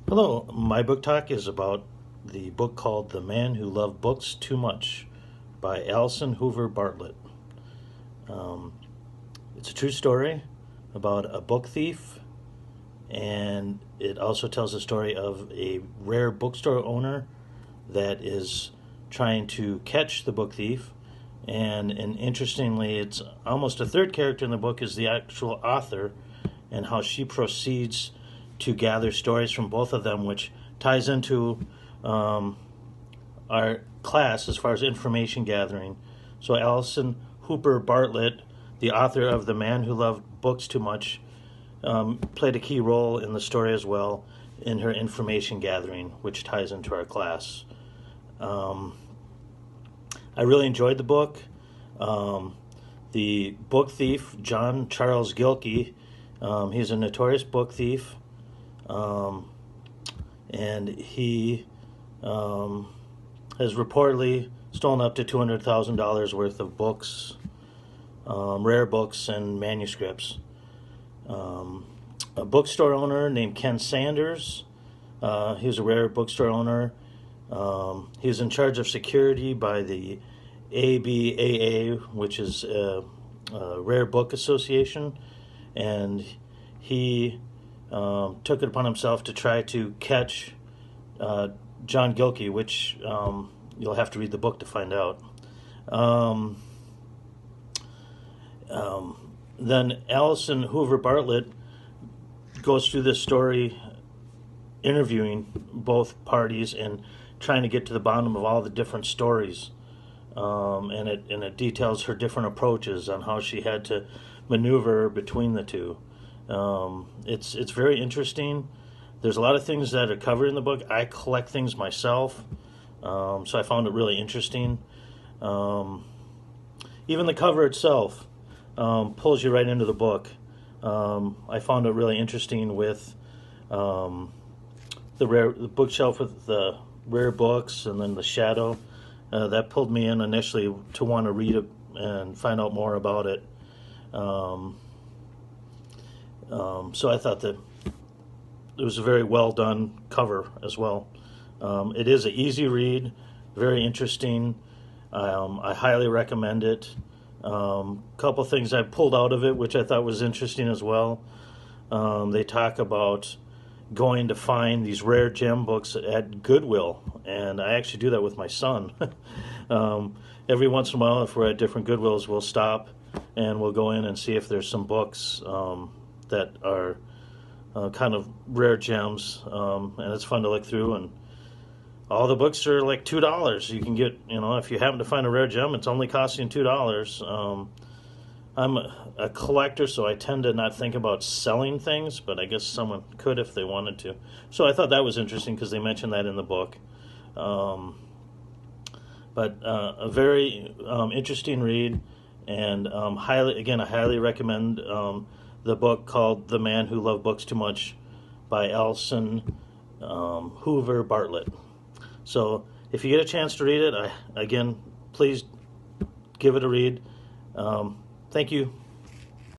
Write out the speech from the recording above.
Hello, my book talk is about the book called The Man Who Loved Books Too Much by Allison Hoover Bartlett. Um, it's a true story about a book thief, and it also tells the story of a rare bookstore owner that is trying to catch the book thief. And interestingly, it's almost a third character in the book is the actual author and how she proceeds to gather stories from both of them, which ties into our class as far as information gathering. So Allison Hooper Bartlett, the author of The Man Who Loved Books Too Much, played a key role in the story as well in her information gathering, which ties into our class. I really enjoyed the book. The book thief, John Charles Gilkey, he's a notorious book thief, and he has reportedly stolen up to $200,000 worth of books, rare books and manuscripts. A bookstore owner named Ken Sanders, he was a rare bookstore owner. He was in charge of security by the ABAA, which is a Rare Book Association, and he took it upon himself to try to catch John Gilkey, which you'll have to read the book to find out. Then Allison Hoover Bartlett goes through this story interviewing both parties and trying to get to the bottom of all the different stories. And it details her different approaches on how she had to maneuver between the two. It's very interesting. There's a lot of things that are covered in the book. I collect things myself, so I found it really interesting. Even the cover itself pulls you right into the book. I found it really interesting with the bookshelf with the rare books and then the shadow. That pulled me in initially to want to read it and find out more about it. So I thought that it was a very well done cover as well. It is an easy read, very interesting. I highly recommend it. Couple things I pulled out of it, which I thought was interesting as well. They talk about going to find these rare gem books at Goodwill, and I actually do that with my son. Every once in a while, if we're at different Goodwills, we'll stop and we'll go in and see if there's some books that are kind of rare gems, and it's fun to look through. And all the books are like $2. You can get, if you happen to find a rare gem, it's only costing $2. I'm a collector, so I tend to not think about selling things, but I guess someone could if they wanted to. So I thought that was interesting because they mentioned that in the book. But a very interesting read, and I highly recommend the book called The Man Who Loved Books Too Much by Allison Hoover Bartlett. So if you get a chance to read it, please give it a read. Thank you.